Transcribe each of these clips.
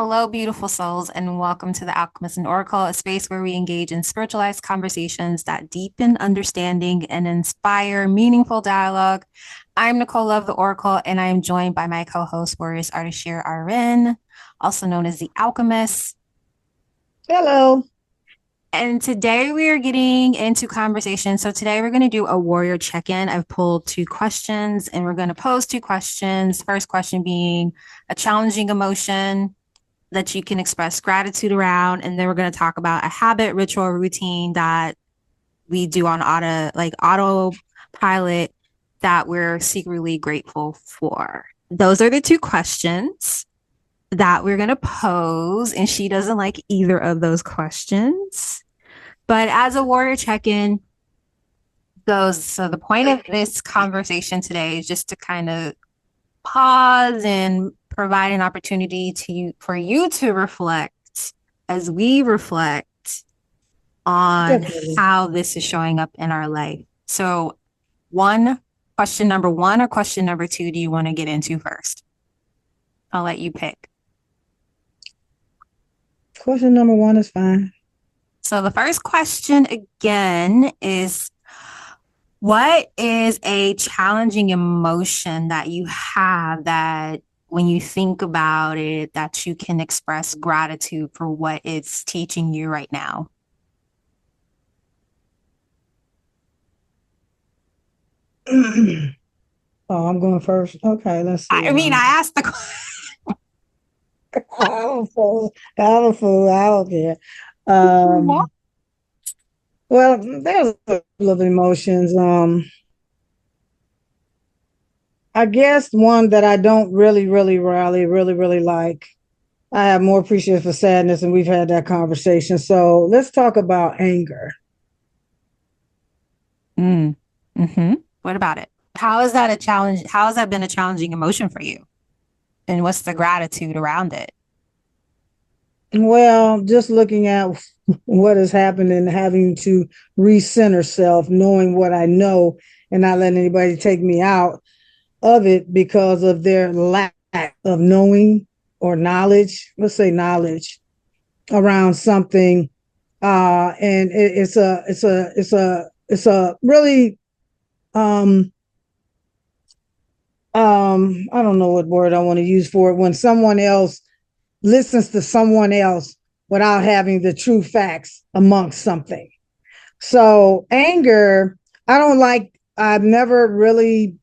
Hello, beautiful souls, and welcome to the Alchemist and Oracle, a space where we engage in spiritualized conversations that deepen understanding and inspire meaningful dialogue. I'm Nicole of the Oracle, and I am joined by my co-host, Warrioress Ardeshir RN, also known as the Alchemist. Hello. And today we are getting into conversation. So today we're going to do a warrior check-in. I've pulled two questions, and we're going to pose two questions. First question being a challenging emotion that you can express gratitude around. And then we're going to talk about a habit, ritual, routine that we do on autopilot that we're secretly grateful for. Those are the two questions that we're going to pose. And she doesn't like either of those questions. But as a warrior check-in goes, so the point of this conversation today is just to kind of pause and provide an opportunity for you to reflect as we reflect on Definitely. how this is showing up in our life. So, question number one or question number two, do you want to get into first? I'll let you pick. Question number one is fine. So, the first question again is, what is a challenging emotion that you have that when you think about it, that you can express gratitude for what it's teaching you right now? Oh, I'm going first. Okay, let's see. I mean, I asked the I'm a fool. I'm a fool. I don't care. question. Um, well, there's a couple of emotions. I guess one that I don't really like. I have more appreciation for sadness, and we've had that conversation. So let's talk about anger. Mm. Hmm. What about it? How is that a challenge? How has that been a challenging emotion for you? And what's the gratitude around it? Well, just looking at what has happened and having to recenter self, knowing what I know and not letting anybody take me out of it because of their lack of knowing or knowledge, let's say knowledge around something. And it's a really, um, I don't know what word I want to use for it when someone else listens to someone else without having the true facts amongst something. So anger, I don't like, I've really,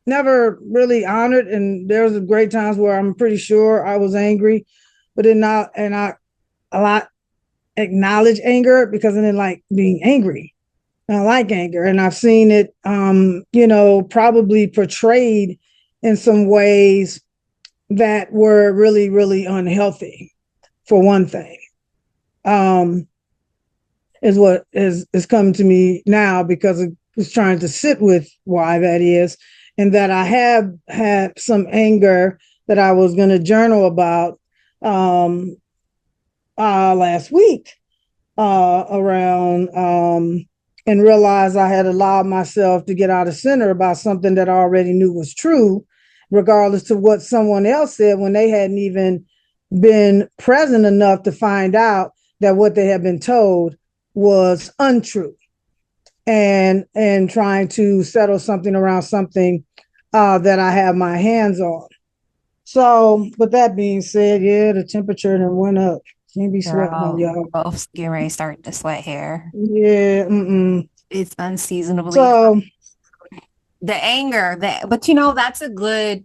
never really honored. And there's great times where I'm pretty sure I was angry, but then not, and I a lot acknowledge anger because I didn't like being angry. I don't like anger. And I've seen it, probably portrayed in some ways that were really unhealthy, for one thing. Um, is what is coming to me now because I was trying to sit with why that is, and that I have had some anger that I was going to journal about um, last week around and realized I had allowed myself to get out of center about something that I already knew was true, regardless to what someone else said when they hadn't even been present enough to find out that what they had been told was untrue, and trying to settle something around something that I have my hands on. So, with that being said, yeah, the temperature then went up. Can't be sweating on Girl, y'all. we're both getting ready to start to sweat here. Yeah. Mm-mm. It's unseasonably So, the anger that, but that's a good,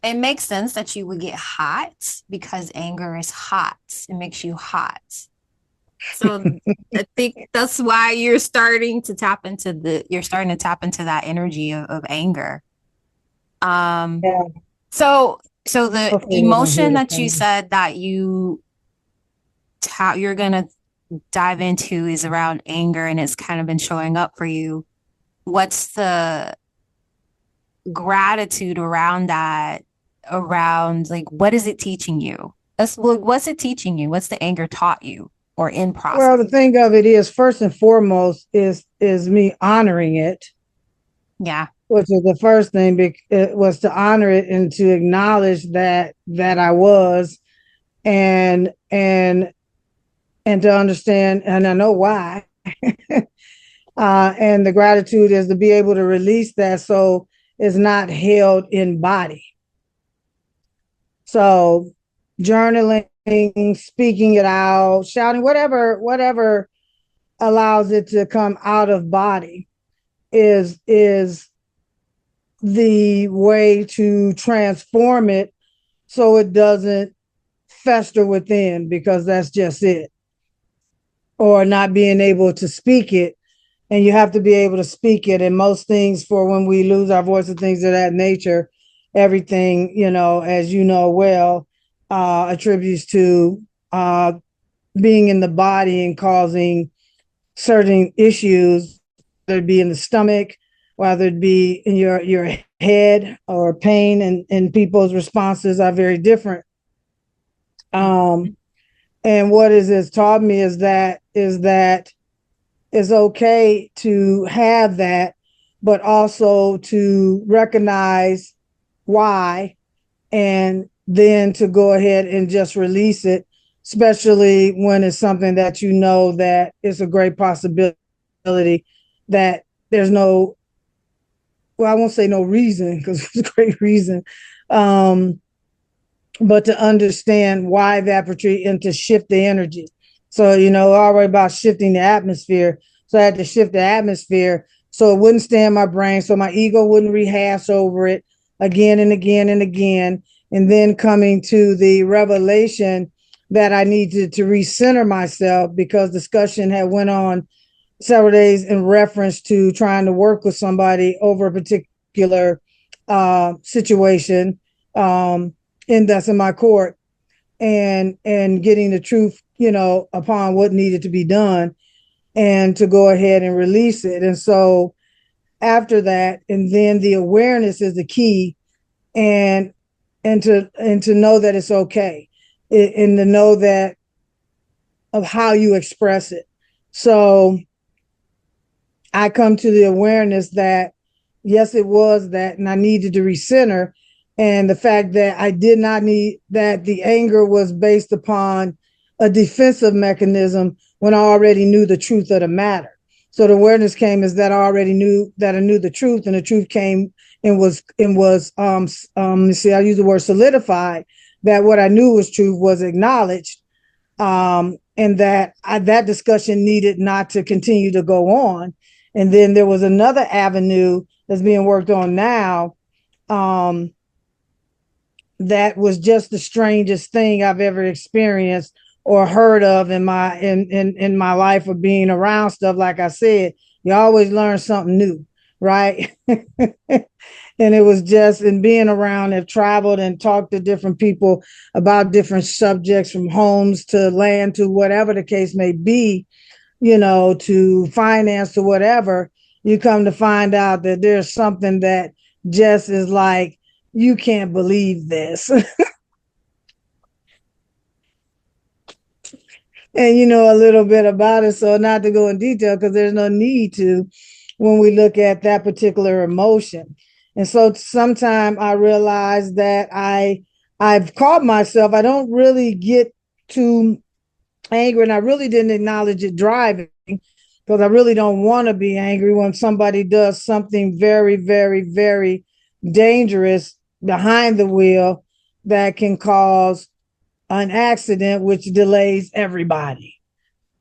it makes sense that you would get hot because anger is hot. It makes you hot. So I think that's why you're starting to tap into that energy of anger. Um, yeah, so the hopefully they don't hear emotion the that you phone. said that you're gonna dive into is around anger and it's kind of been showing up for you. What's the gratitude around that? Around like what is it teaching you? What's it teaching you? What's the anger taught you or in Well, process? the thing of it is, first and foremost, is me honoring it, Yeah. which is the first thing, it was to honor it and to acknowledge that I was, and and to understand, and I know why. And the gratitude is to be able to release that so it's not held in body. So journaling, speaking it out, shouting, whatever allows it to come out of body is the way to transform it so it doesn't fester within, because that's just it. Or not being able to speak it, and you have to be able to speak it. And most things, for when we lose our voice and things of that nature, everything, as you know well, attributes to being in the body and causing certain issues, whether it be in the stomach, whether it be in your head, or pain, and people's responses are very different. And what has taught me is that it's okay to have that, but also to recognize why, and then to go ahead and just release it, especially when it's something that you know that it's a great possibility that there's no, well, I won't say no reason, because it's a great reason, but to understand why evaporate and to shift the energy. So, I worry about shifting the atmosphere. So I had to shift the atmosphere so it wouldn't stay in my brain, so my ego wouldn't rehash over it again and again and again. And then coming to the revelation that I needed to recenter myself, because discussion had went on several days in reference to trying to work with somebody over a particular situation, and that's in my court, and getting the truth, upon what needed to be done, and to go ahead and release it. And so after that, and then the awareness is the key, and to know that it's okay, and to know that of how you express it. So I come to the awareness that yes, it was that, and I needed to recenter. And the fact that I did not need that, the anger was based upon a defensive mechanism when I already knew the truth of the matter. So the awareness came is that I already knew that I knew the truth, and the truth came and was I use the word solidified, that what I knew was truth was acknowledged, and that that discussion needed not to continue to go on. And then there was another avenue that's being worked on now, that was just the strangest thing I've ever experienced or heard of in my life of being around stuff. Like I said, you always learn something new, right? And it was just in being around, have traveled and talked to different people about different subjects, from homes to land to whatever the case may be, to finance to whatever. You come to find out that there's something that just is like, you can't believe this. And a little bit about it. So not to go in detail, because there's no need to, when we look at that particular emotion. And so sometimes I realize that I've caught myself, I don't really get too angry, and I really didn't acknowledge it driving, because I really don't want to be angry when somebody does something very, very, very dangerous behind the wheel that can cause an accident, which delays everybody.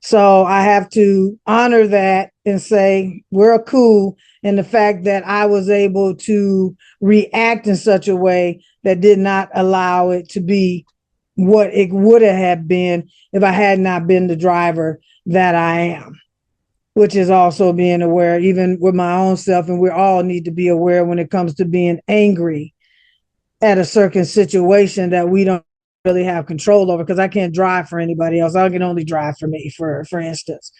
So I have to honor that and say, we're cool. And the fact that I was able to react in such a way that did not allow it to be what it would have been if I had not been the driver that I am, which is also being aware, even with my own self. And we all need to be aware when it comes to being angry at a certain situation that we don't really have control over, because I can't drive for anybody else. I can only drive for me, for instance.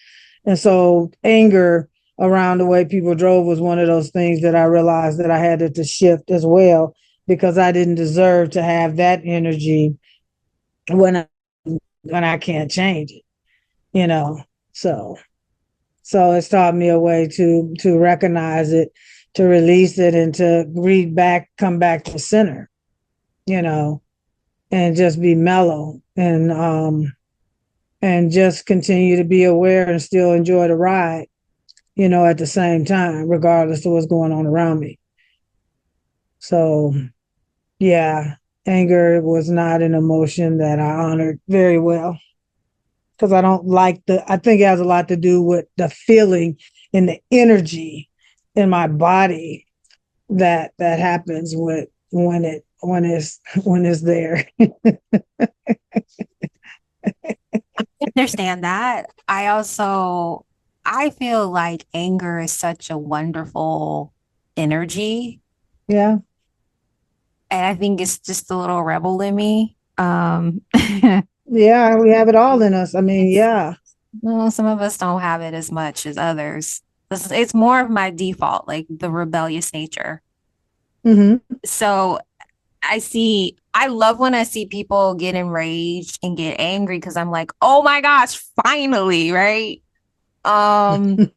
And so anger around the way people drove was one of those things that I realized that I had to shift as well, because I didn't deserve to have that energy when I can't change it. So it's taught me a way to recognize it, to release it and to come back to center, you know, and just be mellow and just continue to be aware and still enjoy the ride, you know, at the same time, regardless of what's going on around me. So, yeah, anger was not an emotion that I honored very well because I don't like I think it has a lot to do with the feeling and the energy in my body that happens when it's there. Understand that. I feel like anger is such a wonderful energy. Yeah. And I think it's just a little rebel in me. Yeah, we have it all in us. I mean, It's yeah. well, some of us don't have it as much as others. It's more of my default, like the rebellious nature. Mm-hmm. So I love when I see people get enraged and get angry because I'm like, oh my gosh, finally, right? Um,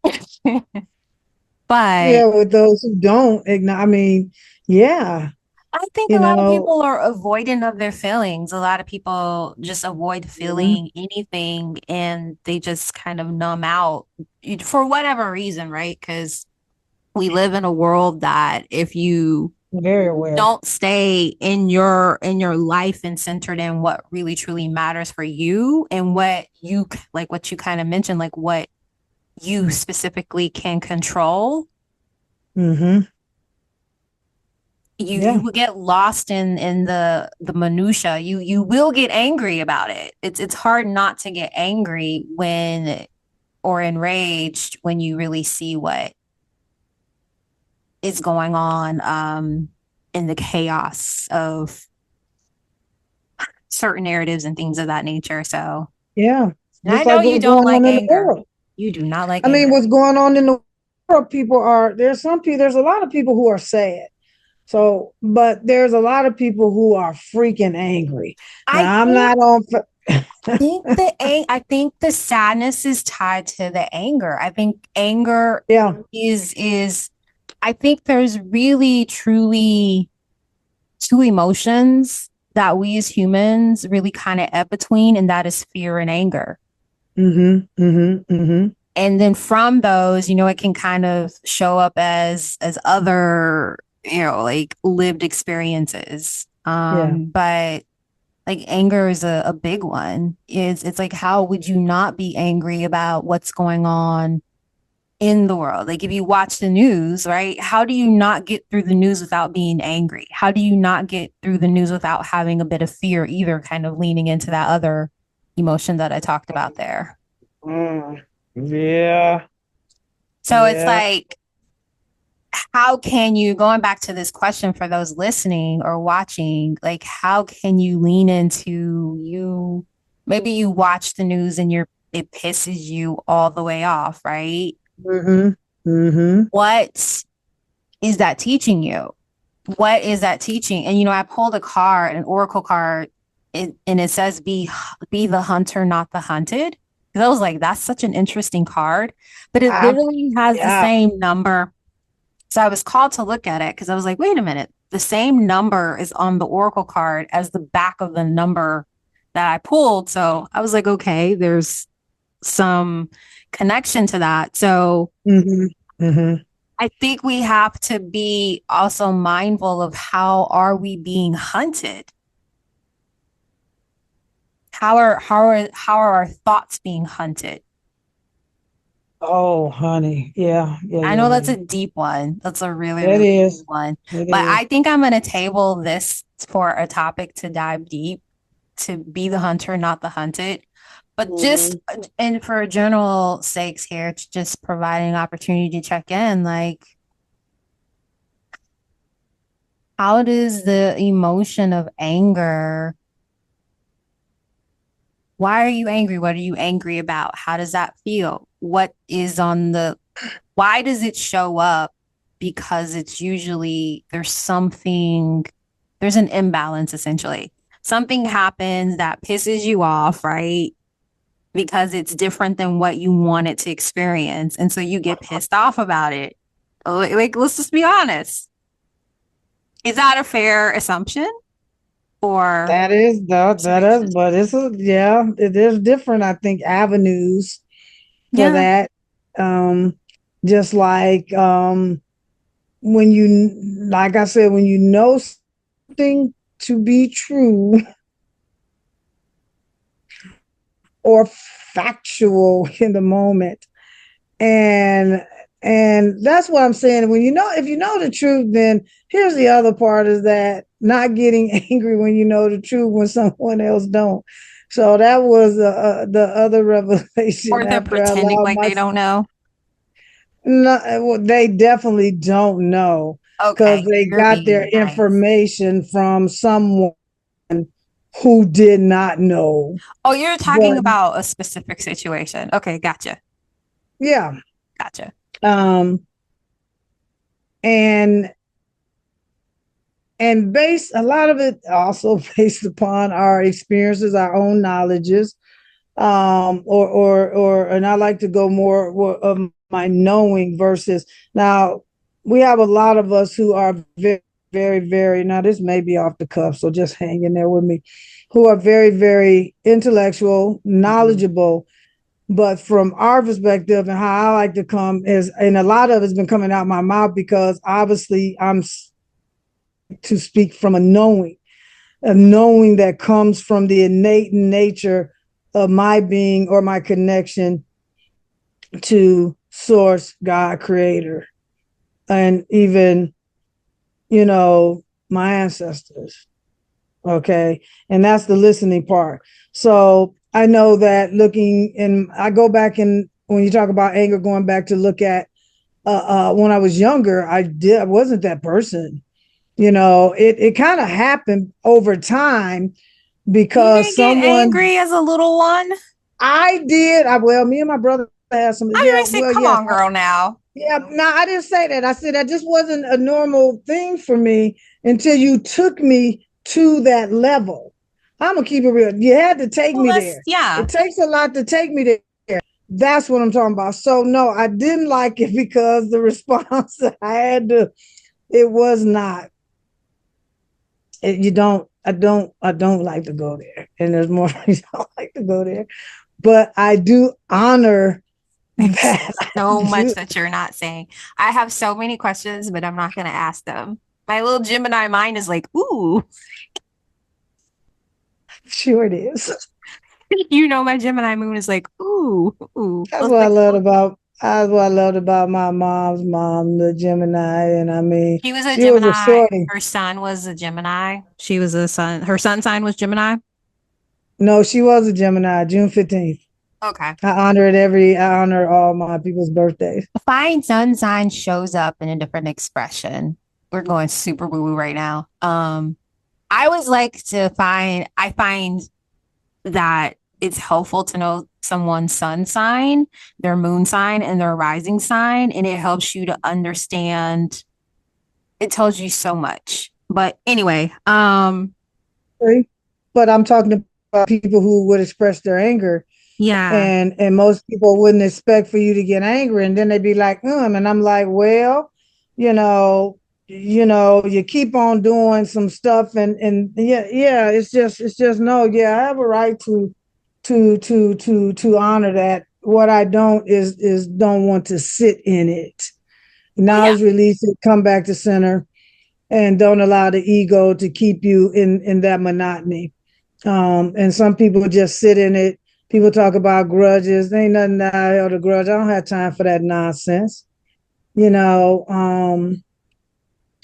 but Yeah, with those who don't ignore, I mean, yeah, I think a you lot of know, people are avoidant of their feelings. A lot of people just avoid mhm, feeling anything and they just kind of numb out for whatever reason, right? Because we live in a world that if you very aware. don't stay in your life and centered in what really truly matters for you and what you like what you kind of mentioned, like what you specifically can control, Mm-hmm. you Yeah. will get lost in the minutia. You will get angry about it. It's hard not to get angry when or enraged when you really see what is going on in the chaos of certain narratives and things of that nature. So, Yeah. and I Just know like you what's don't going like on in the anger. world. You do not like I mean, anger. what's going on in the world, there's a lot of people who are sad. So, but there's a lot of people who are freaking angry. I Now, I'm think not on, I think the sadness is tied to the anger. I think anger yeah. is I think there's really truly two emotions that we as humans really kind of ebb between, and that is fear and anger. Mm-hmm. Mm-hmm. Mm-hmm. And then from those, it can kind of show up as other, like lived experiences. Yeah. But like anger is a big one. It's like how would you not be angry about what's going on in the world? Like if you watch the news, right? How do you not get through the news without being angry? How do you not get through the news without having a bit of fear, either kind of leaning into that other emotion that I talked about there? Yeah. So it's Yeah. like, how can you, going back to this question for those listening or watching, like, how can you lean into you? Maybe you watch the news and it pisses you all the way off, right? Mm-hmm. Mm-hmm. What is that teaching you? What is that teaching? And I pulled a card, an oracle card, and it says be the hunter, not the hunted. Because I was like, that's such an interesting card. But it I, literally has the yeah. same number. So I was called to look at it because I was like, wait a minute, the same number is on the oracle card as the back of the number that I pulled. So I was like, okay, there's some connection to that. So Mm-hmm. Mm-hmm. I think we have to be also mindful of how are we being hunted? How are our thoughts being hunted? Oh, honey. Yeah. Yeah. I Yeah. know Yeah. that's Yeah. a deep one. That's a really, It really deep is. one. It But is. I think I'm going to table this for a topic to dive deep, to be the hunter, not the hunted. But just Mm-hmm. and for general sakes here, it's just providing an opportunity to check in. Like, how does the emotion of anger, why are you angry? What are you angry about? How does that feel? Why does it show up? Because it's usually there's an imbalance essentially. Something happens that pisses you off, right? Because it's different than what you wanted to experience. And so you get pissed off about it. Like, let's just be honest. Is that a fair assumption or That is that is, observation? but there's different, I think, avenues for Yeah. that. Um, just like when you, like I said, when you know something to be true or factual in the moment, and that's what I'm saying. When you know, if you know the truth, then here's the other part, is that not getting angry when you know the truth when someone else don't. So that was the other revelation Or they're after I pretending allowed like my, they don't know. no, well, they definitely don't know, because Okay, they you're got their being nice. information from someone who did not know. Oh, you're talking But about a specific situation. Okay, gotcha. yeah, Gotcha. um, and based, a lot of it also based upon our experiences, our own knowledges, and I like to go more of my knowing versus, now we have a lot of us who are very, very, very, now this may be off the cuff, so just hang in there with me, who are very, very intellectual, Mhm. knowledgeable, but from our perspective and how I like to come is, and a lot of it's been coming out my mouth because obviously I'm to speak from a knowing that comes from the innate nature of my being or my connection to source, God, creator, and even, my ancestors. Okay. And that's the listening part. So I know that looking, and I go back, and when you talk about anger, going back to look at when I was younger, I wasn't that person. It kind of happened over time You because didn't get someone, angry as a little one? I did. Well, me and my brother had some. I Yeah, mean, say, well, come yes, on, girl, now. yeah. No, I didn't say that. I said that just wasn't a normal thing for me until you took me to that level. I'm gonna keep it real. You had to take Well, me that's, there. yeah. It takes a lot to take me there. That's what I'm talking about. So no, I didn't like it because the response I had to. It was not. You don't. I don't like to go there, and there's more reasons I don't like to go there. But I do honor There's that. I so much do. that you're not saying. I have so many questions, but I'm not going to ask them. My little Gemini mind is like, ooh, Sure it is. my Gemini moon is like, ooh, ooh. That's Let's what I like, loved about. That's what I loved about my mom's mom, the Gemini, and I mean, she was a she was a Gemini. shorty. Her son was a Gemini. She was a sun. Her sun sign was Gemini. No, she was a Gemini. June 15th. Okay. I honor all my people's birthdays. Fine sun sign shows up in a different expression. We're going super woo woo right now. I always like to I find that it's helpful to know someone's sun sign, their moon sign, and their rising sign, and it helps you to understand. It tells you so much. But anyway, But I'm talking about people who would express their anger, yeah, and most people wouldn't expect for you to get angry, and then they'd be like, and I'm like, well, you know, you keep on doing some stuff, and yeah, it's just no, yeah, I have a right to honor that. What I don't is don't want to sit in it. well, yeah, Knowledge, release it, come back to center, and don't allow the ego to keep you in that monotony. And some people just sit in it. People talk about grudges. There ain't nothing that I held a grudge. I don't have time for that nonsense. You know,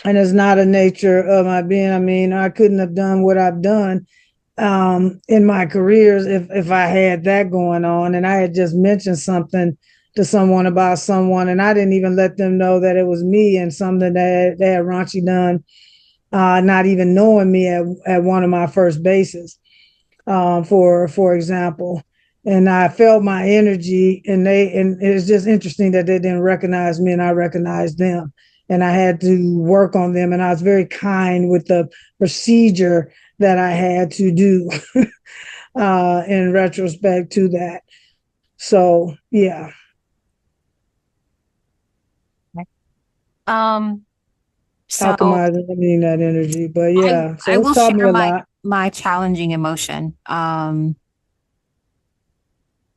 and it's not a nature of my being. I mean, I couldn't have done what I've done in my careers if I had that going on. And I had just mentioned something to someone about someone, and I didn't even let them know that it was me, and something that they had raunchy done, not even knowing me at one of my first bases, for example. And I felt my energy, and it's just interesting that they didn't recognize me and I recognized them. And I had to work on them, and I was very kind with the procedure that I had to do in retrospect to that. So yeah. Um, so alchemizing, I mean that energy. But I yeah, I so it's will taught me share a my lot. challenging emotion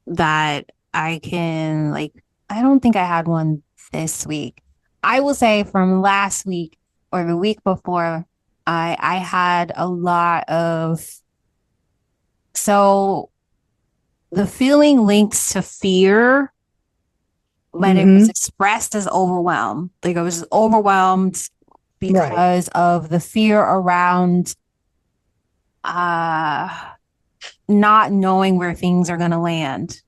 that I can like I don't think I had one this week. I will say from last week or the week before, I had a lot of so the feeling links to fear, but it was Mm-hmm. expressed as overwhelmed. Like I was overwhelmed Right. because of the fear around uh not knowing where things are going to land.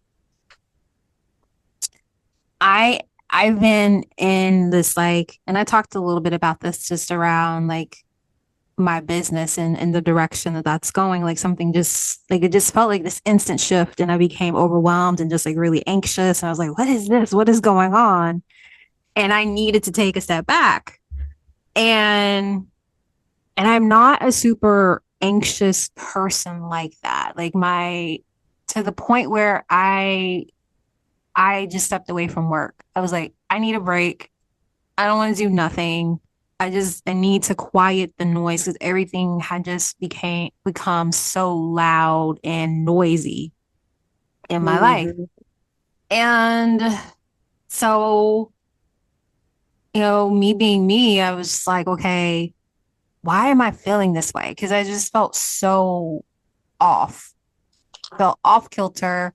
I I've been in this like, and I talked a little bit about this just around like my business and the direction that that's going. Like something just like it just felt like this instant shift, and I became overwhelmed and just like really anxious. And I was like, "What is this? What is going on?" And I needed to take a step back. And I'm not a super anxious person like that. Like my to the point where I just stepped away from work. I was like, I need a break. I don't want to do nothing. I need to quiet the noise because everything had just become so loud and noisy in my life. Mm-hmm. And so, me being me, I was just like, okay, why am I feeling this way? Because I just felt so off, felt off kilter,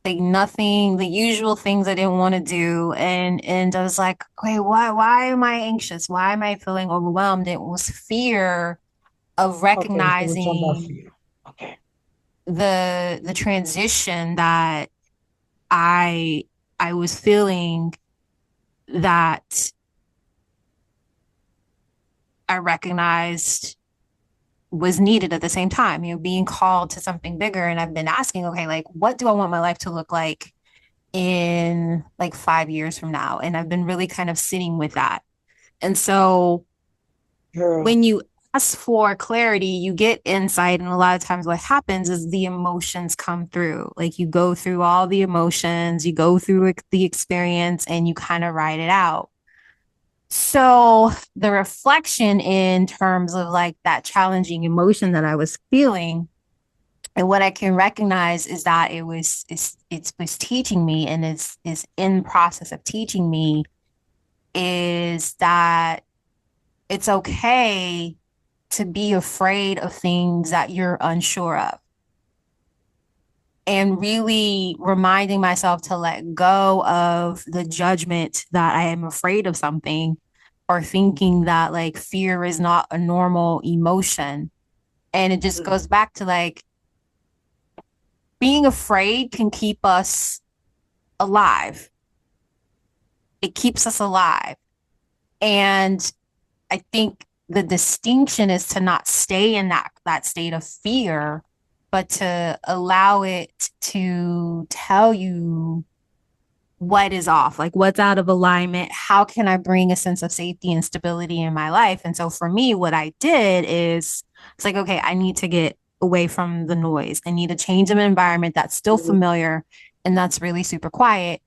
like nothing, the usual things I didn't want to do. And I was like, okay, why am I anxious? Why am I feeling overwhelmed? It was fear of Okay, so we're talking about recognizing fear. Okay. the transition that I I was feeling that I recognized was needed at the same time, being called to something bigger. And I've been asking, okay, like what do I want my life to look like in like 5 years from now? And I've been really kind of sitting with that. And so Girl. when you ask for clarity, you get insight. And a lot of times, what happens is the emotions come through. Like you go through all the emotions, you go through the experience, and you kind of write it out. So the reflection in terms of like that challenging emotion that I was feeling, and what I can recognize is that it was teaching me, and is in process of teaching me, is that it's okay to be afraid of things that you're unsure of, and really reminding myself to let go of the judgment that I am afraid of something, or thinking that like fear is not a normal emotion. And it just goes back to like being afraid can keep us alive. It keeps us alive. And I think the distinction is to not stay in that state of fear, but to allow it to tell you what is off, like what's out of alignment. How can I bring a sense of safety and stability in my life? And so for me, what I did is it's like, okay, I need to get away from the noise. I need a change of environment that's still familiar and that's really super quiet.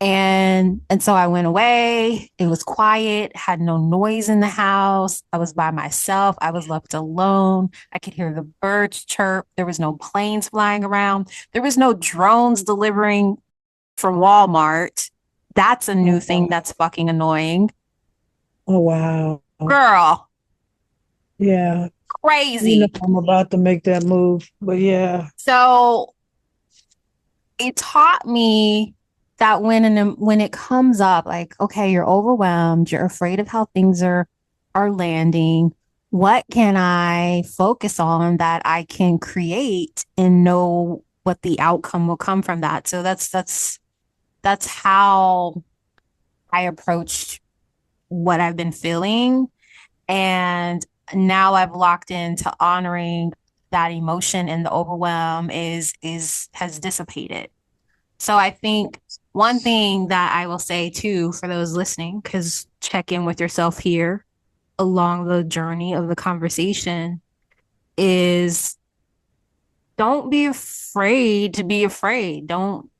And so I went away. It was quiet, had no noise in the house. I was by myself. I was left alone. I could hear the birds chirp. There was no planes flying around. There was no drones delivering from Walmart. That's a new thing Oh, that's fucking annoying. oh wow. Girl, Yeah. You know crazy. I'm about to make that move. But yeah. So it taught me that when it comes up, like, okay, you're overwhelmed, you're afraid of how things are landing. What can I focus on that I can create and know what the outcome will come from that? So that's how I approached what I've been feeling. And now I've locked into honoring that emotion, and the overwhelm is has dissipated. So I think one thing that I will say too for those listening, because check in with yourself here along the journey of the conversation, is don't be afraid to be afraid. Don't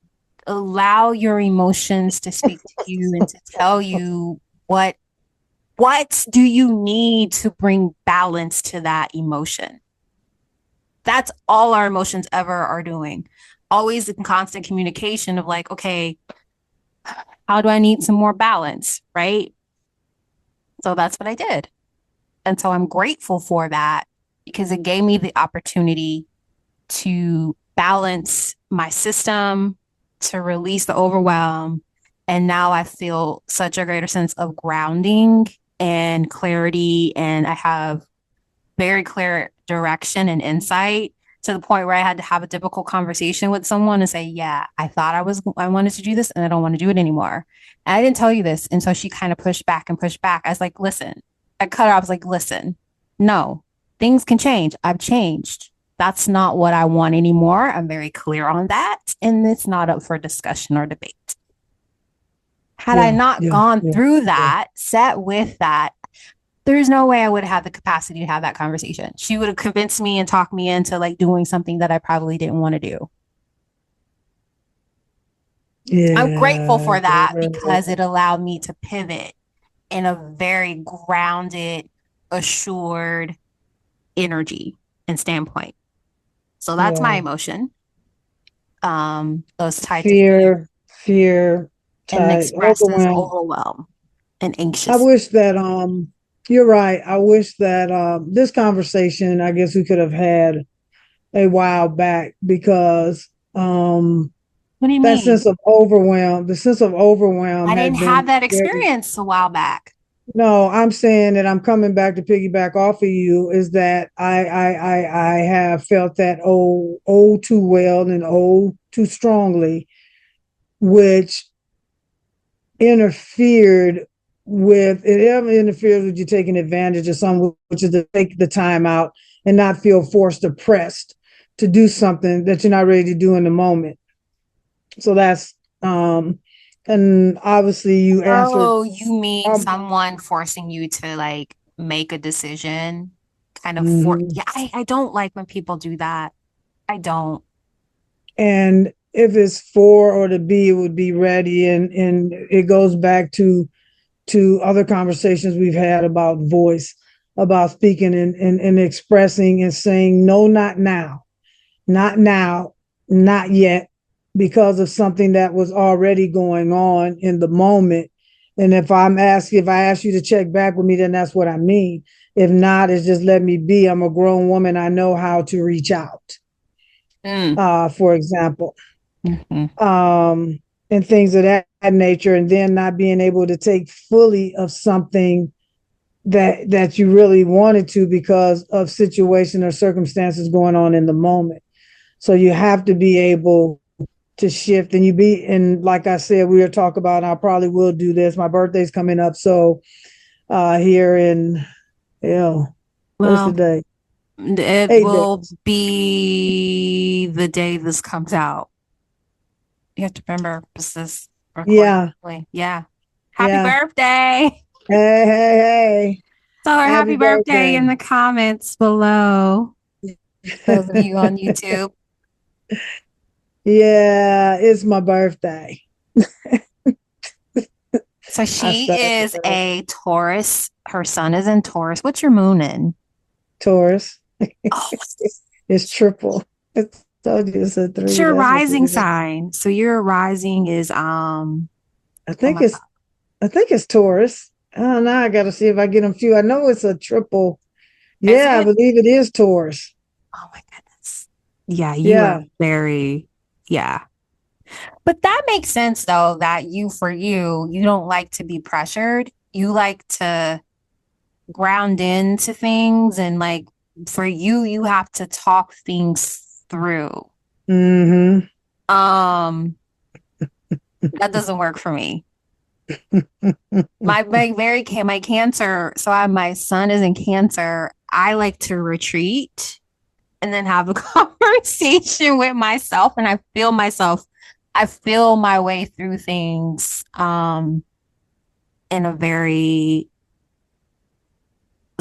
allow your emotions to speak to you and to tell you what What do you need to bring balance to that emotion? That's all our emotions ever are doing. Always in constant communication of like, okay, how do I need some more balance? Right. So that's what I did. And so I'm grateful for that because it gave me the opportunity to balance my system, to release the overwhelm. And now I feel such a greater sense of grounding and clarity. And I have very clear direction and insight to the point where I had to have a difficult conversation with someone and say, yeah, I wanted to do this and I don't want to do it anymore. And I didn't tell you this. And so she kind of pushed back and pushed back. I was like, listen, I cut her. I was like, listen, no, things can change. I've changed. That's not what I want anymore. I'm very clear on that. And it's not up for discussion or debate. Had I Yeah, not yeah, gone yeah, through yeah. that, set with that, there's no way I would have had the capacity to have that conversation. She would have convinced me and talked me into like doing something that I probably didn't want to do. I'm grateful Yeah, for that because girl. it allowed me to pivot in a very grounded, assured energy and standpoint. So that's my Yeah. emotion. Those tied to fear Fear, and tight, expresses overwhelmed. overwhelm and I anxious. wish that you're right. I wish that this conversation I guess we could have had a while back because What do you that mean? sense of overwhelm, the sense of overwhelm I has didn't have been that very. experience a while back. No, I'm saying that I'm coming back to piggyback off of you is that I have felt that too well and too strongly, which interfered with you taking advantage of someone, which is to take the time out and not feel forced or pressed to do something that you're not ready to do in the moment. So that's and obviously you answered. Oh, you mean um someone forcing you to like make a decision? Kind of mhm. yeah, I don't like when people do that. I don't. And if it's for or to be, it would be ready. And it goes back to other conversations we've had about voice, about speaking and expressing and saying no, not now, not now, not yet, because of something that was already going on in the moment. And if I ask you to check back with me, then that's what I mean. If not, it's just let me be. I'm a grown woman. I know how to reach out, Mm. for example, Mhm. um, and things of that nature. And then not being able to take fully of something that you really wanted to because of situation or circumstances going on in the moment. So you have to be able to shift and like I said, we were talking about, and I probably will do this. My birthday's coming up. So here in, yeah, what's the Well, day? it 8 days. will be the day this comes out. You have to remember this is recorded. Yeah. Yeah. Happy Yeah. birthday. Hey, hey, Tell her hey. Happy happy birthday in birthday. the comments below. Those of you on YouTube. Yeah, it's my birthday. So I she started is a Taurus. Her sun is in Taurus. What's your moon in? Taurus. Oh, It's triple. It's told you it's a it's three. your That's what rising it is. sign. So your rising is I oh think my it's I think it's Taurus. I don't know. I got to see if I get them few. I know it's a triple. God. Is Yeah, I it? believe it is Taurus. Oh my goodness. Yeah, you are Yeah. very yeah. But that makes sense though that you don't like to be pressured. You like to ground into things and like for you you have to talk things through. Mm-hmm. Um that doesn't work for me. My cancer, so my son is in cancer. I like to retreat and then have a conversation with myself and I feel my way through things in a very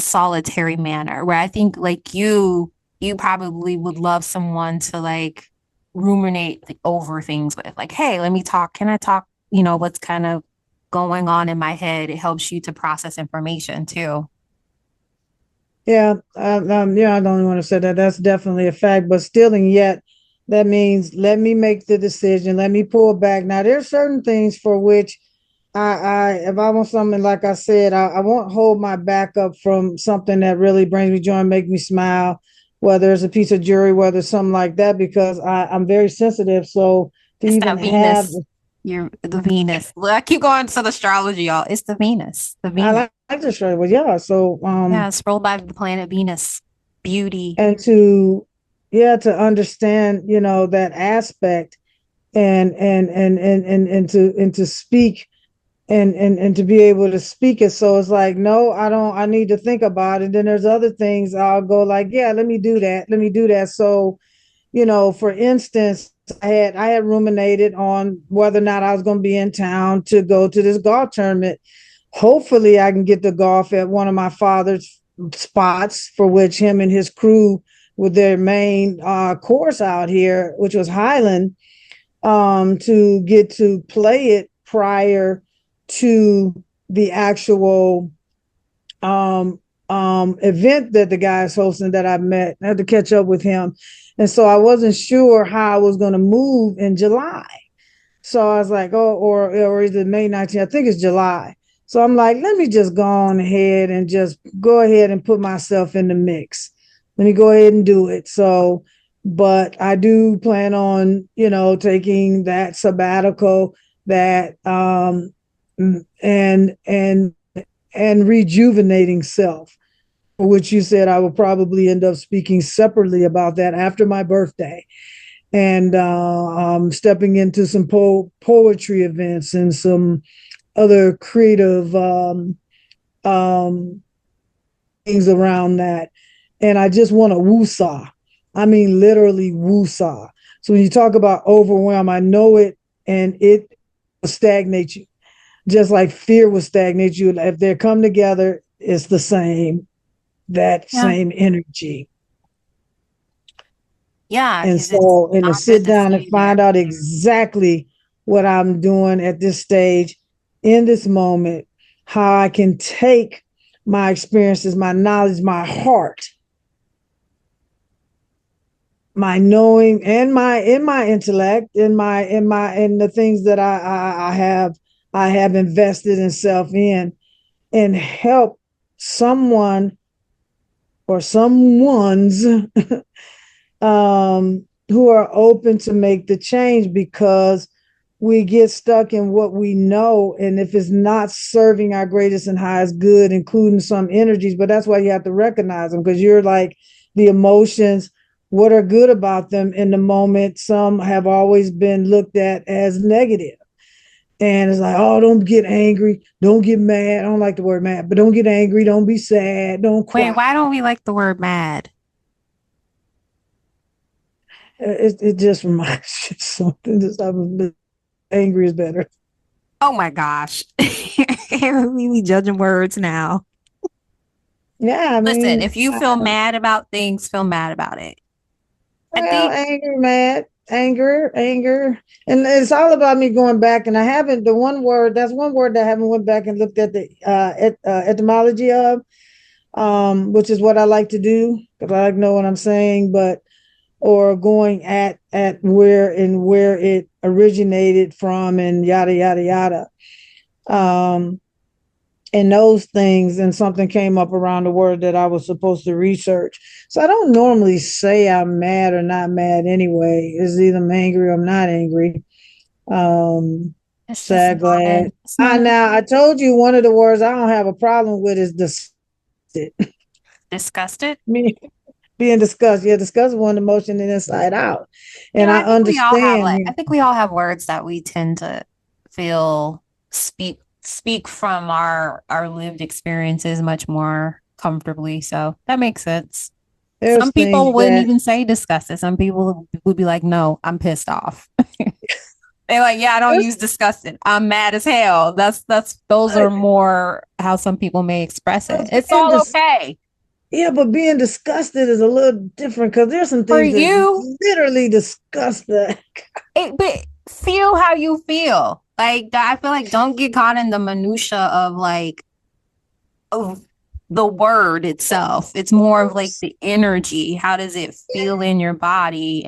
solitary manner where I think like you probably would love someone to like ruminate over things with like, hey, let me talk. Can I talk? What's kind of going on in my head. It helps you to process information too. Yeah, yeah, I don't want to say that. That's definitely a fact, but still, and yet, that means let me make the decision. Let me pull back. Now, there's certain things for which if I want something, like I said, I won't hold my back up from something that really brings me joy and make me smile, whether it's a piece of jewelry, whether it's something like that, because I'm very sensitive. So to It's even that have, Venus. You're the Venus. Look, I keep going to the astrology, y'all. It's the Venus. The I Venus. like to show, well, yeah. So Yeah, it's ruled by the planet Venus. Beauty. and to, yeah, to understand, that aspect, and to speak, and to be able to speak it. So it's like, no, I need to think about it. Then there's other things I'll go like, yeah, let me do that. So, for instance, I had ruminated on whether or not I was going to be in town to go to this golf tournament. Hopefully I can get the golf at one of my father's spots, for which him and his crew with their main course out here, which was Highland, to get to play it prior to the actual event that the guy is hosting that I met. I had to catch up with him. And so I wasn't sure how I was going to move in July. So I was like, oh, or is it May 19th? I think it's July. So I'm like, let me just go on ahead and just go ahead and put myself in the mix. Let me go ahead and do it. So, but I do plan on, taking that sabbatical, that and rejuvenating self, for which you said I will probably end up speaking separately about that after my birthday, and stepping into some poetry events and some other creative um, things around that. And I just want to woosah. I mean, literally woosah. So when you talk about overwhelm, I know it, and it will stagnate you, just like fear will stagnate you. If they come together, it's the same, that Yeah. same energy. Yeah, And because it's so, and to not good sit to down and stay there. find out exactly what I'm doing at this stage, in this moment, how I can take my experiences, my knowledge, my heart, my knowing, and my intellect, in the things that I have invested in self in, and help someone or someone's who are open to make the change, because we get stuck in what we know. And if it's not serving our greatest and highest good, including some energies, but that's why you have to recognize them, because you're like the emotions, what are good about them in the moment. Some have always been looked at as negative. And it's like, oh, don't get angry. Don't get mad. I don't like the word mad, but don't get angry. Don't be sad. Don't Wait, cry. why don't we like the word mad? It just reminds you of something. Just angry is better. Oh my gosh. We're really judging words now. Yeah, I Listen, mean, if you feel mad about things, feel mad about it. I well, think anger, mad, anger, and it's all about me going back. And I haven't, the one word, that's one word that I haven't went back and looked at the etymology of, which is what I like to do, because I like to know what I'm saying, but or going at where it originated from, and yada yada yada. Um, and those things, and something came up around the word that I was supposed to research. So I don't normally say I'm mad or not mad anyway. It's either I'm angry or I'm not angry. Um, it's just Sad, glad. it's not Now I told you one of the words I don't have a problem with is disgusted. disgusted. Me being disgusted. Yeah, disgust is one emotion in inside out. You And know, I I think we all have understand. like I think we all have words that we tend to feel speak from our lived experiences much more comfortably. So that makes sense. There's Some people things wouldn't that even say disgusted. Some people would be like, no, I'm pissed off. They're like, yeah, I don't use disgusted. I'm mad as hell. That's those uh, are more how some people may express it. It's being all dis- okay yeah, but being disgusted is a little different, because there's some for things that you. literally disgust the. But feel how you feel. Like I feel like don't get caught in the minutia of like of the word itself. It's more of like the energy. How does it feel in your body?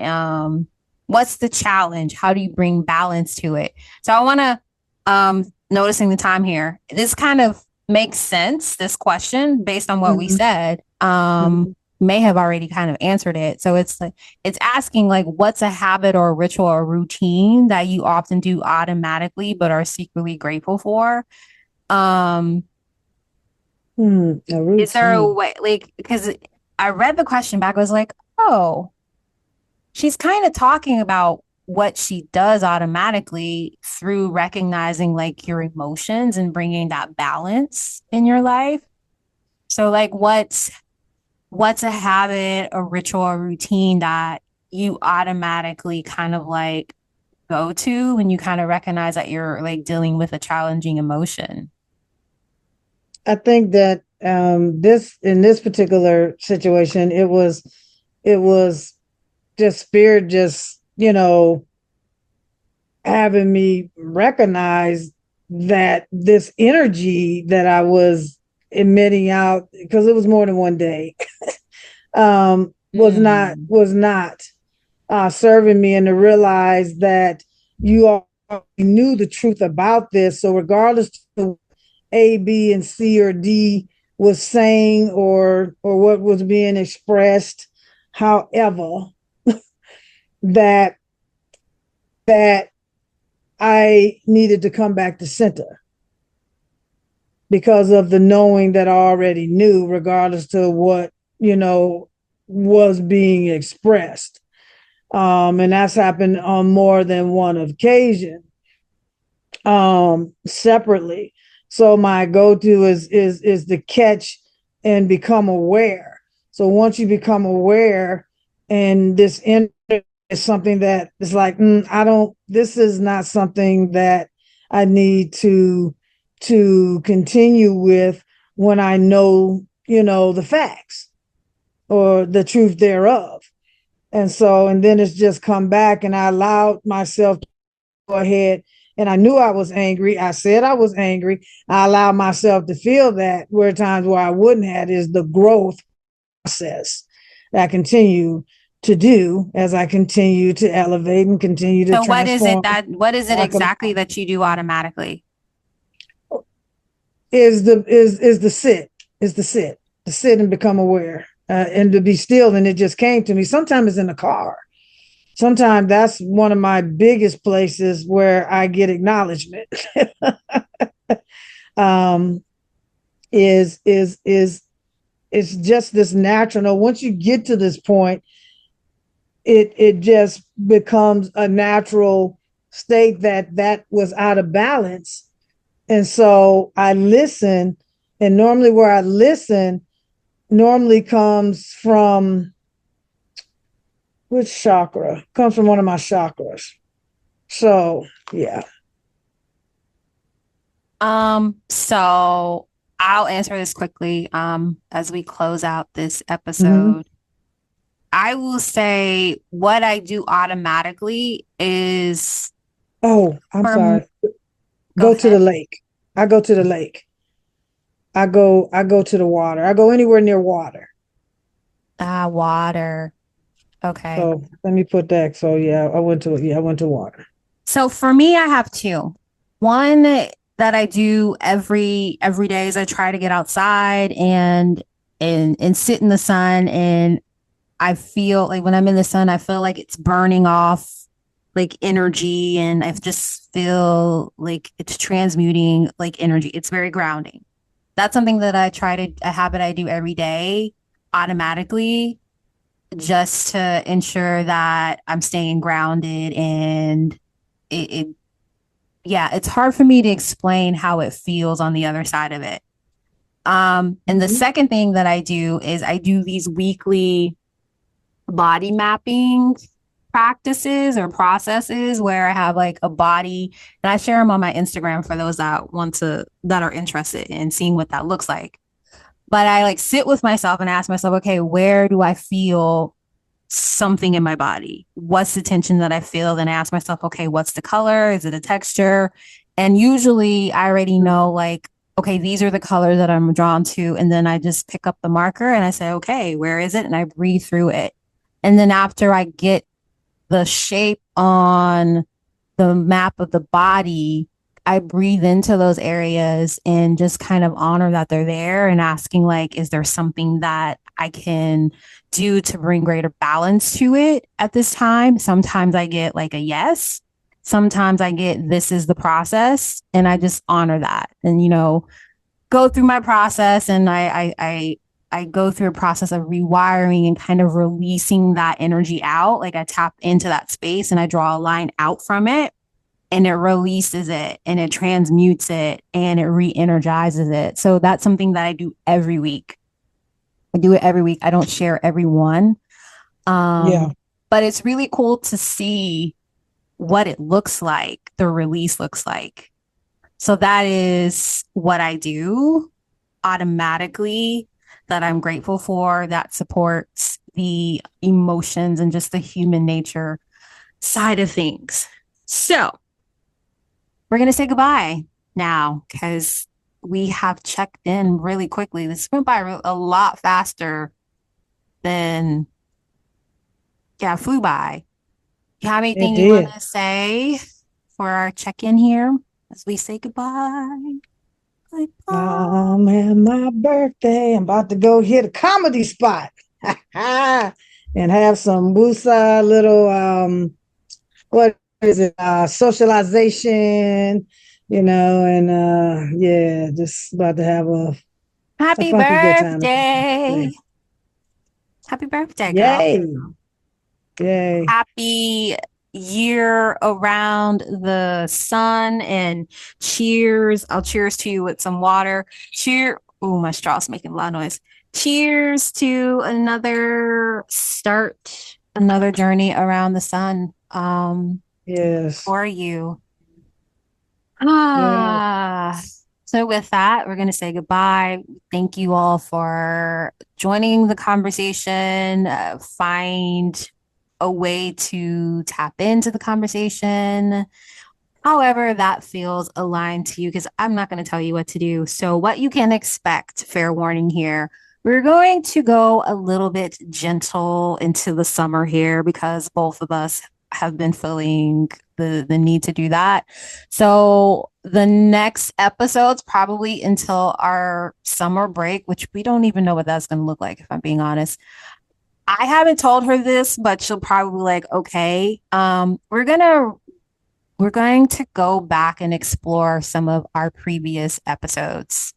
What's the challenge? How do you bring balance to it? So I want to noticing the time here. This kind of makes sense, this question, based on what we Mhm, said. mhm. May have already kind of answered it. So it's like it's asking like what's a habit or a ritual or routine that you often do automatically but are secretly grateful for? Um A is there a routine. way like because I read the question back, I was like, oh, she's kind of talking about what she does automatically through recognizing like your emotions and bringing that balance in your life. So like what's a habit, a ritual, a routine that you automatically kind of like go to when you kind of recognize that you're like dealing with a challenging emotion? I think that this in this particular situation, it was just spirit, just having me recognize that this energy that I was emitting out, because it was more than one day, Mm. was not serving me, and to realize that you all knew the truth about this. So regardless of A, B, and C or D was saying, or what was being expressed, however, that that I needed to come back to center because of the knowing that I already knew, regardless to what was being expressed. And that's happened on more than one occasion, separately. So my go-to is to catch and become aware. So once you become aware, and this is something that is like, I don't. This is not something that I need to continue with when I know the facts or the truth thereof. And so, and then it's just come back, and I allowed myself to go ahead. And I knew I was angry. I said I was angry. I allowed myself to feel that. Where times where I wouldn't have is the growth process that I continue to do as I continue to elevate and continue to So transform. what is it exactly that you do automatically? Is the sit, is the sit and become aware, and to be still. And it just came to me. Sometimes it's in the car. Sometimes that's one of my biggest places where I get acknowledgement. um, is it's just this natural. No, once you get to this point, it just becomes a natural state that was out of balance. And so I listen, and normally where I listen normally comes from which chakra? Comes from one of my chakras. So yeah. So I'll answer this quickly as we close out this Mm-hmm. episode. I will say what I do automatically is Oh, I'm from sorry. go Go to the ahead. lake. I go to the lake. I go to the water. I go anywhere near water. Ah, water. Okay. So let me put that. So yeah, I went to water. So for me, I have two. One that I do every day is I try to get outside and sit in the sun, and I feel like when I'm in the sun, I feel like it's burning off like energy, and I just feel like it's transmuting like energy. It's very grounding. That's something that a habit I do every day automatically just to ensure that I'm staying grounded and it yeah, it's hard for me to explain how it feels on the other side of it. And the Mm-hmm. second thing that I do is I do these weekly body mapping practices or processes where I have like a body and I share them on my Instagram for those that are interested in seeing what that looks like. But I like sit with myself and ask myself, okay, where do I feel something in my body? What's the tension that I feel? Then I ask myself, okay, what's the color? Is it a texture? And usually I already know, like, okay, these are the colors that I'm drawn to. And then I just pick up the marker and I say, okay, where is it? And I breathe through it. And then after I get the shape on the map of the body, I breathe into those areas and just kind of honor that they're there and asking, like, is there something that I can do to bring greater balance to it at this time? Sometimes I get like a yes. Sometimes I get this is the process, and I just honor that and, go through my process. And I go through a process of rewiring and kind of releasing that energy out. Like I tap into that space and I draw a line out from it, and it releases it and it transmutes it and it re-energizes it. So that's something that I do every week. I do it every week. I don't share every one. Yeah. But it's really cool to see what it looks like, the release looks like. So that is what I do automatically, that I'm grateful for, that supports the emotions and just the human nature side of things. So we're going to say goodbye now because we have checked in really quickly. This went by a lot faster than, yeah, flew by. You have It anything you want did. to say for our check in here as we say goodbye? Goodbye. And my birthday. I'm about to go hit a comedy spot and have some woosah little what is it? Socialization, and yeah, just about to have a Happy funky good time. birthday. Happy birthday, girl. Yay. Yay. Happy year around the sun, and cheers. I'll cheers to you with some water. Cheer. Oh, my straw's making a lot of noise. Cheers to another start, another journey around the sun. Yes. For you. Yeah. So with that, we're going to say goodbye. Thank you all for joining the conversation. Find a way to tap into the conversation, however that feels aligned to you, because I'm not going to tell you what to do. So what you can expect, fair warning here, we're going to go a little bit gentle into the summer here because both of us have been feeling the need to do that. So the next episodes, probably until our summer break, which we don't even know what that's going to look like, if I'm being honest. I haven't told her this, but she'll probably like, okay. We're going to go back and explore some of our previous episodes.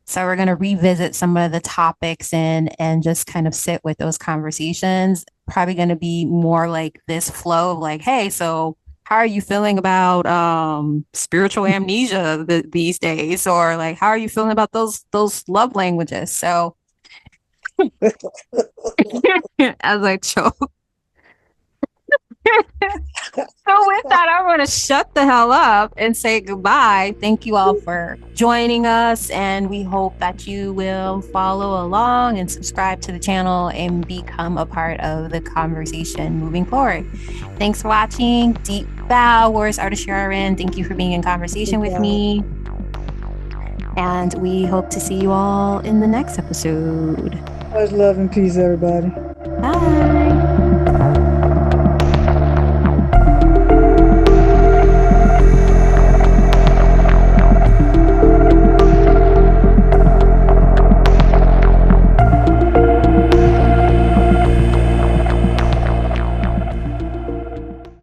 So we're going to revisit some of the topics and just kind of sit with those conversations. Probably going to be more like this flow of like, hey, so how are you feeling about spiritual amnesia these days, or like how are you feeling about those love languages? So as I choke. So with that, I'm going to shut the hell up and say goodbye. Thank you all for joining us, and we hope that you will follow along and subscribe to the channel and become a part of the conversation moving forward. Thanks for watching. Deep bow. Warrioress Ardeshir. Thank you for being in conversation with me. And we hope to see you all in the next episode. Much love and peace, everybody. Bye.